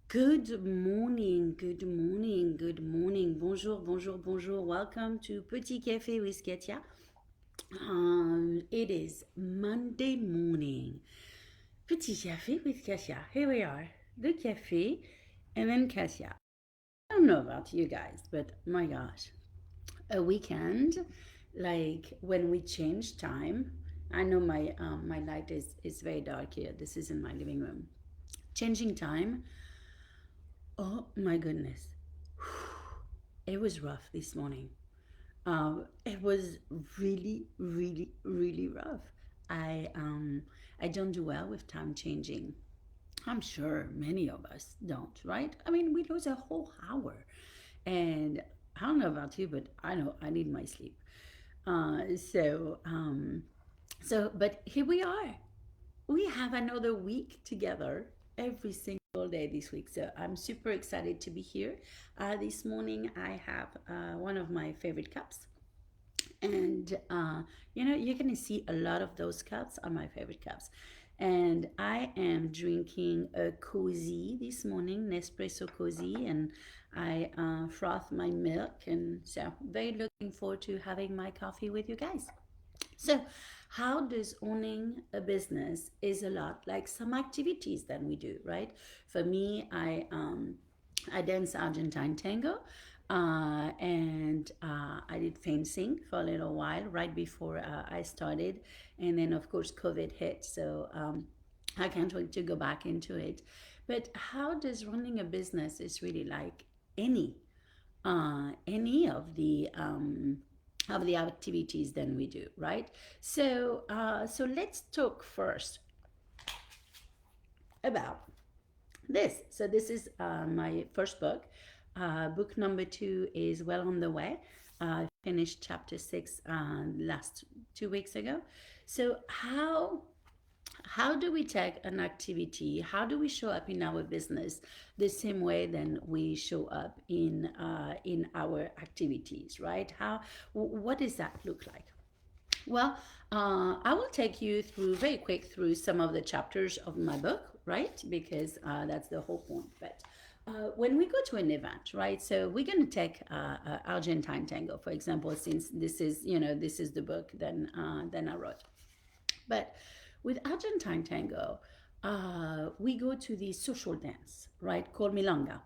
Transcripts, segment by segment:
Good morning, good morning, good morning. Bonjour, bonjour, bonjour. Welcome to Petit Café with Katia. It is Monday morning. Petit Café with Katia. Here we are. The cafe and then Katia. I don't know about you guys, but my gosh, a weekend, like when we change time. I know my light is very dark here. This is in my living room. Changing time. Oh my goodness. It was rough this morning. It was really, really, really rough. I um I don't do well with time changing. I'm sure many of us don't, right? I mean, we lose a whole hour, and I don't know about you, but I know I need my sleep. Uh, so um, but here we are. We have another week together every single day this week. So I'm super excited to be here. This morning I have one of my favorite cups. And you're going to see a lot of those cups are my favorite cups. And I am drinking a cozy this morning, Nespresso cozy, and I froth my milk. And so, very looking forward to having my coffee with you guys. So, how does owning a business is a lot like some activities that we do, right? For me, I dance Argentine tango, and I did fencing for a little while right before I started, and then of course COVID hit, so I can't wait to go back into it. But how does running a business is really like any any of the activities than we do, right? So let's talk first about this. So this is my first book. Book number two is well on the way. Finished chapter six last 2 weeks ago. So how do we take an activity, how do we show up in our business the same way than we show up in our activities, right? What does that look like? Well, I will take you through very quick through some of the chapters of my book, right? Because that's the whole point. But when we go to an event, right? So we're going to take Argentine tango, for example, since this is the book then I wrote. But with Argentine tango, we go to the social dance, right, called milonga.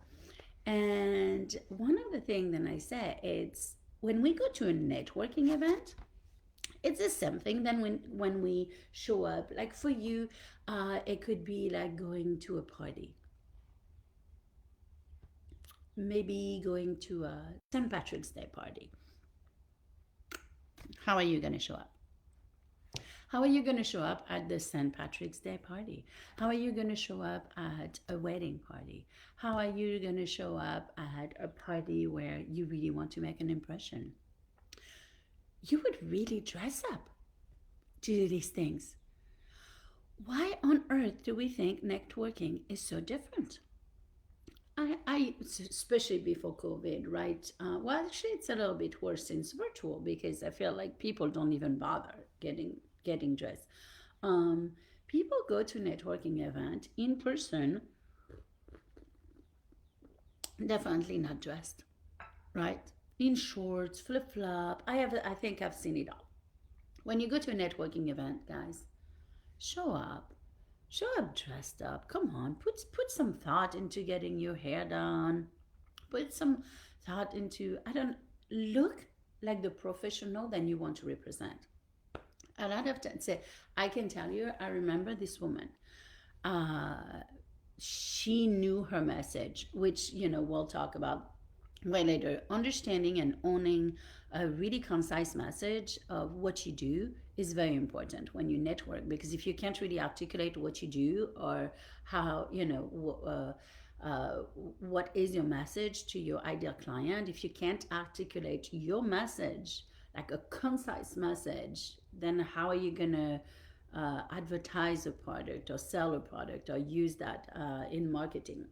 And one of the things that I say is when we go to a networking event, it's the same thing than when we show up. Like for you, it could be like going to a party, maybe going to a St. Patrick's Day party. How are you going to show up? How are you going to show up at the St. Patrick's Day party? How are you going to show up at a wedding party? How are you going to show up at a party where you really want to make an impression? You would really dress up to do these things. Why on earth do we think networking is so different? Especially before COVID, right? Well, actually, it's a little bit worse since virtual because I feel like people don't even bother getting dressed. Um, People go to networking event in person, definitely not dressed, right? In shorts, flip flop. I think I've seen it all. When you go to a networking event, guys, show up. Show up dressed up. Come on, put some thought into getting your hair done. Put some thought into I don't look like the professional that you want to represent. A lot of times, say, I can tell you, I remember this woman. Uh, she knew her message, which we'll talk about way later. Understanding and owning a really concise message of what you do is very important when you network, because if you can't really articulate what you do or how what is your message to your ideal client, if you can't articulate your message like a concise message, then how are you going to advertise a product or sell a product or use that in marketing?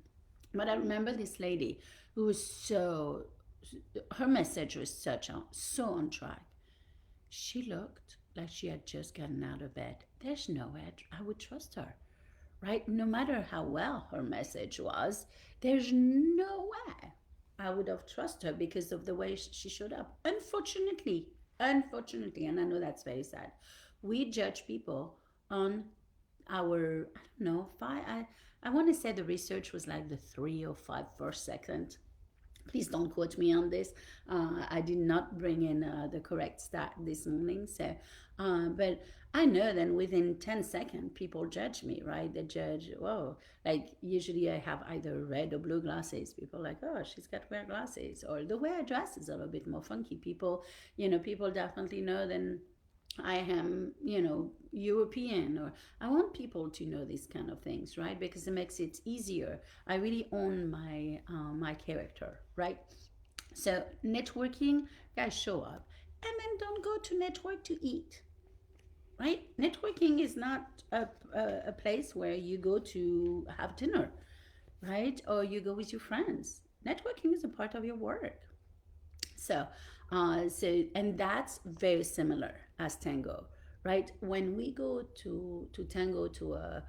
But I remember this lady who was her message was so on track. She looked like she had just gotten out of bed. There's no way I would trust her, right? No matter how well her message was, there's no way I would have trusted her because of the way she showed up. Unfortunately, and I know that's very sad, we judge people on our, I don't know, I want to say the research was like the 3 or 5 first second. Please don't quote me on this. I did not bring in the correct stat this morning. So, but I know that within 10 seconds, people judge me, right? They judge, whoa, like usually I have either red or blue glasses. People are like, oh, she's got weird glasses. Or the way I dress is a little bit more funky. People definitely know then I am, European, or I want people to know these kind of things, right? Because it makes it easier. I really own my character, right? So networking, guys, show up, and then don't go to network to eat, right? Networking is not a place where you go to have dinner, right? Or you go with your friends. Networking is a part of your work. So, and that's very similar as tango, right? When we go to tango, to a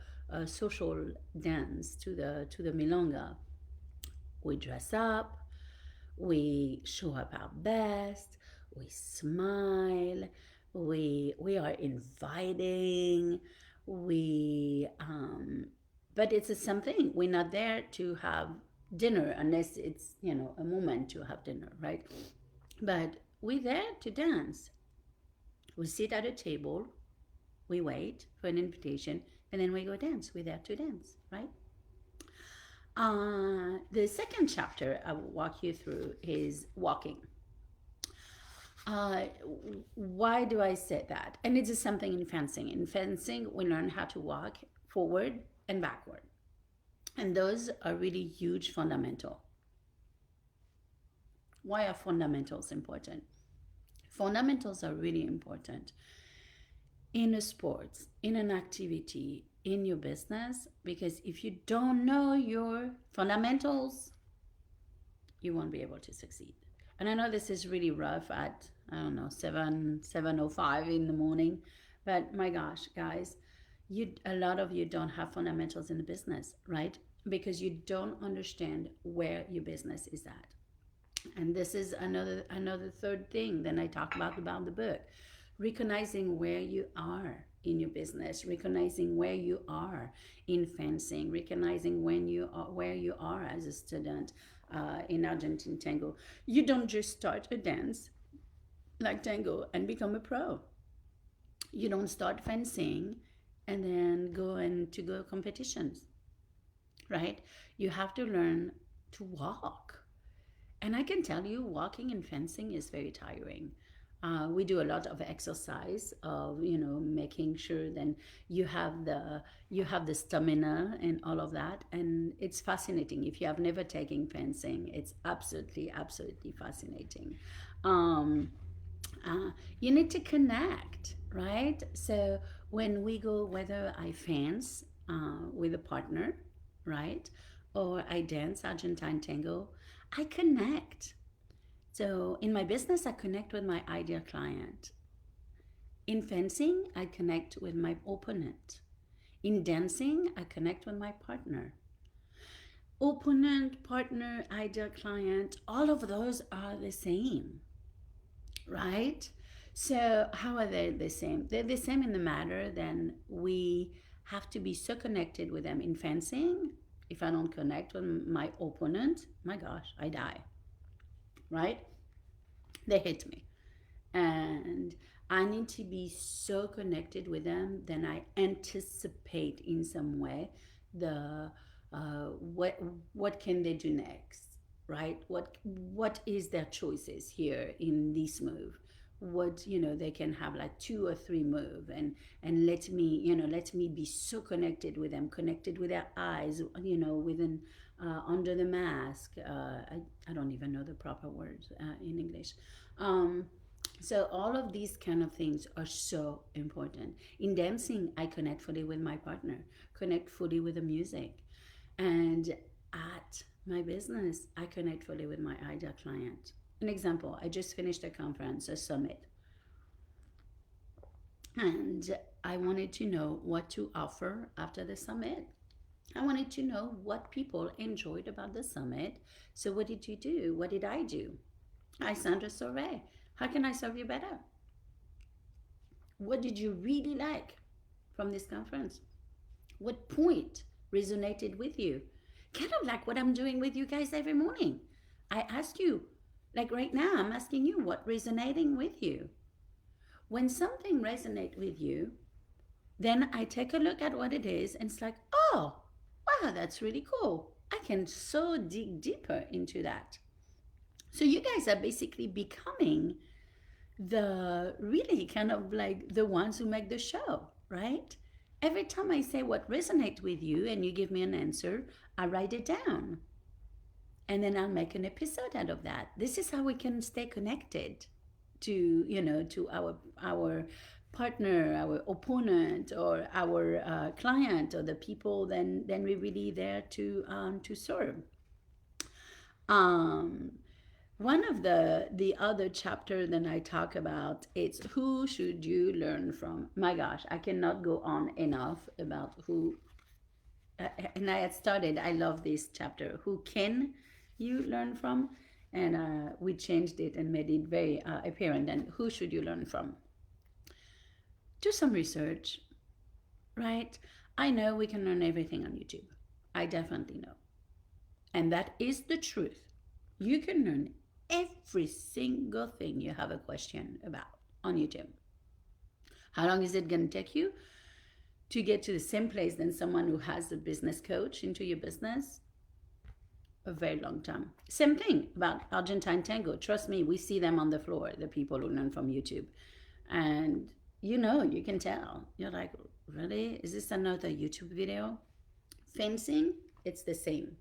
social dance, to the milonga, we dress up, we show up our best, we smile, we are inviting, we but it's something. We're not there to have dinner unless it's a moment to have dinner, right? But we're there to dance. We sit at a table, we wait for an invitation, and then we go dance. We're there to dance, right? The second chapter I will walk you through is walking. Uh, why do I say that? And it's something in fencing. In fencing, we learn how to walk forward and backward. And those are really huge fundamental. Why are fundamentals important? Fundamentals are really important in a sport, in an activity, in your business, because if you don't know your fundamentals, you won't be able to succeed. And I know this is really rough at, I don't know, 7:05 in the morning, but my gosh, guys, a lot of you don't have fundamentals in the business, right? Because you don't understand where your business is at. And this is another third thing that I talk about the book. Recognizing where you are in your business, recognizing where you are in fencing, recognizing where you are as a student in Argentine tango. You don't just start a dance like tango and become a pro. You don't start fencing and then go competitions, right? You have to learn to walk. And I can tell you, walking and fencing is very tiring. We do a lot of exercise of making sure then you have the stamina and all of that, and it's fascinating. If you have never taken fencing, it's absolutely fascinating. Um, you need to connect, right? So when we go, whether I fence with a partner, right, or I dance Argentine tango, I connect. So in my business, I connect with my ideal client. In fencing, I connect with my opponent. In dancing, I connect with my partner. Opponent, partner, ideal client, all of those are the same, right? So how are they the same? They're the same in the matter then we have to be so connected with them. In fencing, if I don't connect with my opponent, my gosh, I die, right? They hit me. And I need to be so connected with them, then I anticipate in some way the what can they do next, right? What is their choices here in this move? What they can have like 2 or 3 move, and let me be so connected with them, connected with their eyes, within under the mask. I don't even know the proper words in English. So all of these kind of things are so important. In dancing, I connect fully with my partner, connect fully with the music. And at my business, I connect fully with my ideal client. An example, I just finished a conference, a summit, and I wanted to know what to offer after the summit. I wanted to know what people enjoyed about the summit. So, what did you do? What did I do? I sent a survey. How can I serve you better? What did you really like from this conference? What point resonated with you? Kind of like what I'm doing with you guys every morning. I ask you, like right now, I'm asking you what resonating with you. When something resonates with you, then I take a look at what it is and it's like, oh, wow, that's really cool. I can so dig deeper into that. So you guys are basically becoming the really kind of like the ones who make the show, right? Every time I say what resonates with you and you give me an answer, I write it down and then I'll make an episode out of that. This is how we can stay connected to, to our partner, our opponent, or our client, or the people then we're really there to serve. Um, One of the other chapter that I talk about is who should you learn from. My gosh, I cannot go on enough about who. And I had started. I love this chapter. Who can you learn from? And we changed it and made it very apparent. And who should you learn from? Do some research, right? I know we can learn everything on YouTube. I definitely know, and that is the truth. You can learn every single thing you have a question about on YouTube. How long is it going to take you to get to the same place than someone who has a business coach into your business? A very long time. Same thing about Argentine Tango. Trust me, we see them on the floor, the people who learn from YouTube. And you can tell. You're like, really? Is this another YouTube video? Fencing, it's the same.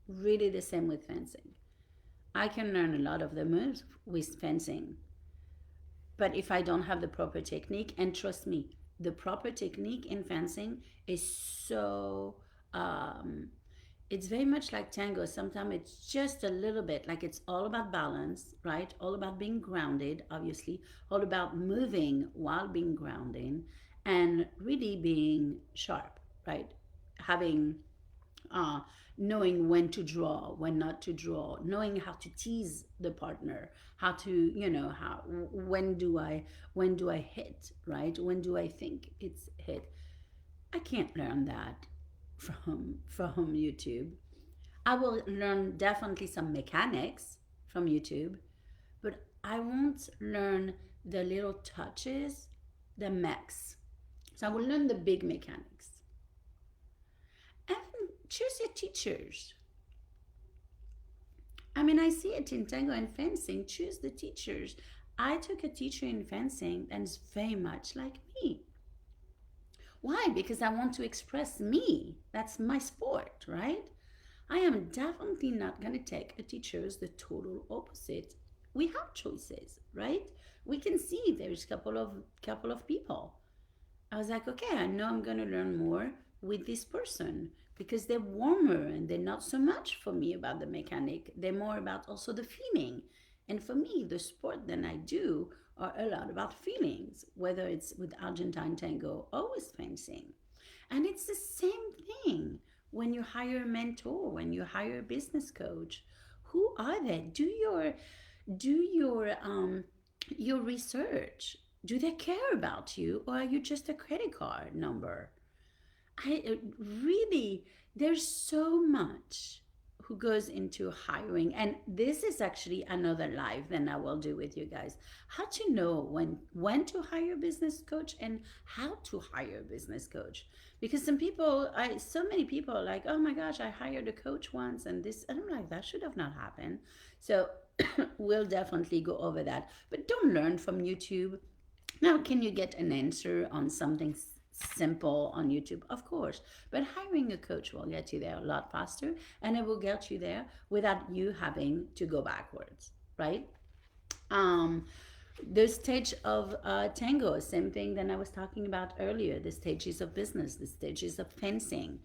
Really the same with fencing. I can learn a lot of the moves with fencing. But if I don't have the proper technique, and trust me, the proper technique in fencing is so, it's very much like tango. Sometimes it's just a little bit like it's all about balance, right? All about being grounded, obviously, all about moving while being grounded and really being sharp, right? Having uh, knowing when to draw, when not to draw, knowing how to tease the partner, how to, how when do I hit, right? When do I think it's hit? I can't learn that from YouTube. I will learn definitely some mechanics from YouTube, but I won't learn the little touches, the mechs. So I will learn the big mechanics. And choose your teachers. I mean, I see it in tango and fencing. Choose the teachers. I took a teacher in fencing that is very much like me. Why? Because I want to express me. That's my sport, right? I am definitely not going to take a teacher as the total opposite. We have choices, right? We can see there's a couple of people. I was like, okay, I know I'm going to learn more with this person because they're warmer and they're not so much for me about the mechanic. They're more about also the feeling. And for me, the sport that I do are a lot about feelings, whether it's with Argentine tango or with fencing. And it's the same thing when you hire a mentor, when you hire a business coach. Who are they? Do your research. Do they care about you, or are you just a credit card number? Really, there's so much who goes into hiring, and this is actually another live that I will do with you guys. How to know when to hire a business coach and how to hire a business coach. Because so many people are like, oh my gosh, I hired a coach once, and this, and I'm like, that should have not happened. So we'll definitely go over that. But don't learn from YouTube. Now, can you get an answer on something simple on YouTube? Of course. But hiring a coach will get you there a lot faster, and it will get you there without you having to go backwards, right? Um, the stage of tango, same thing that I was talking about earlier. The stages of business, the stages of fencing,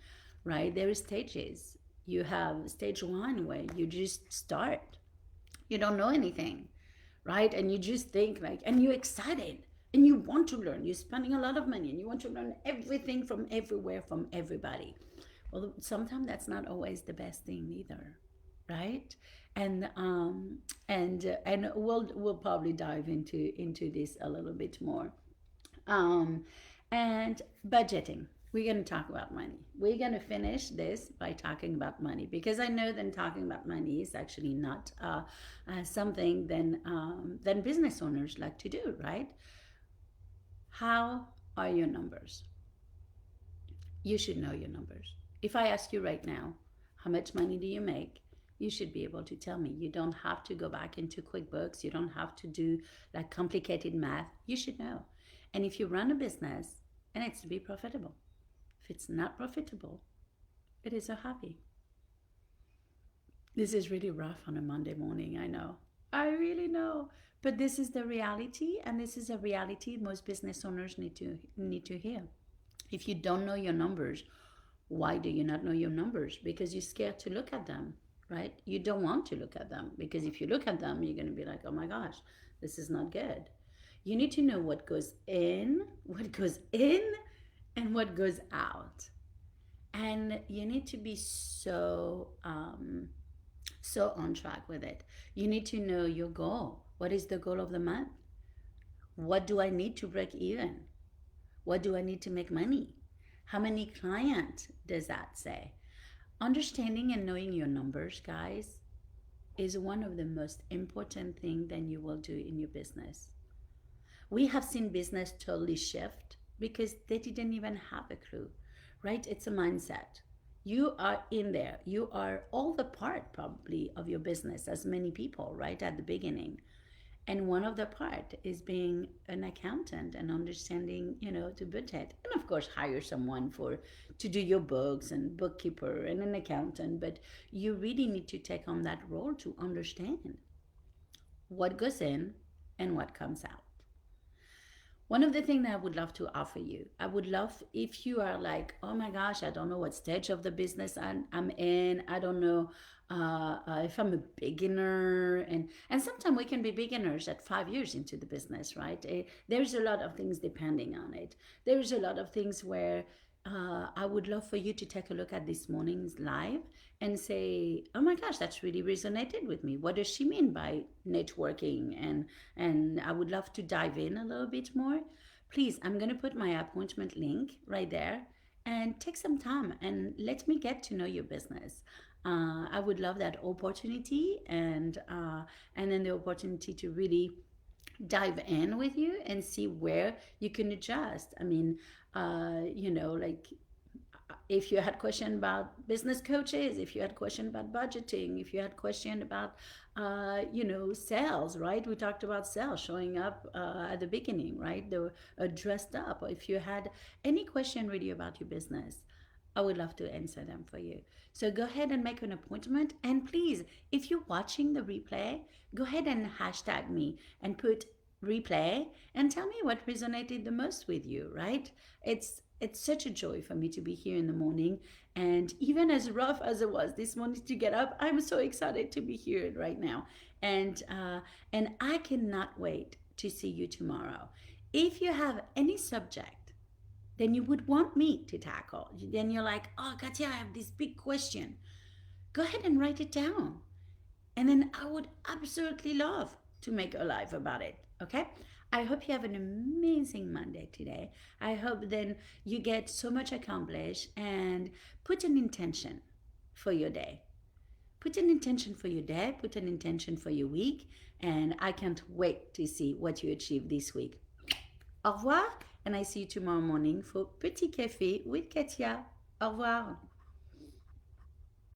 right? There are stages. You have stage one where you just start. You don't know anything, right? And you just think like, and you're excited and you want to learn. You're spending a lot of money and you want to learn everything from everywhere, from everybody, Well, sometimes that's not always the best thing either, right? And we'll probably dive into this a little bit more. Um, and budgeting. We're going to talk about money. We're going to finish this by talking about money because I know that talking about money is actually not something than business owners like to do, right? How are your numbers? You should know your numbers. If I ask you right now, how much money do you make? You should be able to tell me. You don't have to go back into QuickBooks. You don't have to do like complicated math. You should know. And if you run a business, it needs to be profitable. If it's not profitable, it is a hobby. This is really rough on a Monday morning, I know. I really know. But this is the reality, and this is a reality most business owners need to hear. If you don't know your numbers, why do you not know your numbers? Because you're scared to look at them, right? You don't want to look at them because if you look at them, you're going to be like, oh my gosh, this is not good. You need to know what goes in, and what goes out. And you need to be so on track with it. You need to know your goal. What is the goal of the month? What do I need to break even? What do I need to make money? How many clients does that say? Understanding and knowing your numbers, guys, is one of the most important things that you will do in your business. We have seen business totally shift because they didn't even have a clue, right? It's a mindset. You are in there. You are all the part probably of your business as many people, right, at the beginning. And one of the part is being an accountant and understanding, to budget. And of course, hire someone to do your books and bookkeeper and an accountant. But you really need to take on that role to understand what goes in and what comes out. One of the things that I would love to offer you, I would love if you are like, oh my gosh, I don't know what stage of the business I'm in. I don't know if I'm a beginner. And sometimes we can be beginners at 5 years into the business, right? There's a lot of things depending on it. There's a lot of things where I would love for you to take a look at this morning's live and say, oh my gosh, that's really resonated with me. What does she mean by networking? And I would love to dive in a little bit more. Please, I'm going to put my appointment link right there and take some time and let me get to know your business. I would love that opportunity and then the opportunity to really dive in with you and see where you can adjust. I mean, like if you had question about business coaches, if you had question about budgeting, if you had question about sales, right? We talked about sales showing up at the beginning, right? They were dressed up. Or if you had any question really about your business, I would love to answer them for you. So go ahead and make an appointment. And please, if you're watching the replay, go ahead and hashtag me and put replay and tell me what resonated the most with you, right? It's such a joy for me to be here in the morning. And even as rough as it was this morning to get up, I'm so excited to be here right now. And I cannot wait to see you tomorrow. If you have any subject then you would want me to tackle, then you're like, oh, Katia, I have this big question. Go ahead and write it down. And then I would absolutely love to make a live about it. Okay? I hope you have an amazing Monday today. I hope then you get so much accomplished and put an intention for your day. Put an intention for your day, put an intention for your week, and I can't wait to see what you achieve this week. Au revoir, and I see you tomorrow morning for Petit Café with Katia. Au revoir.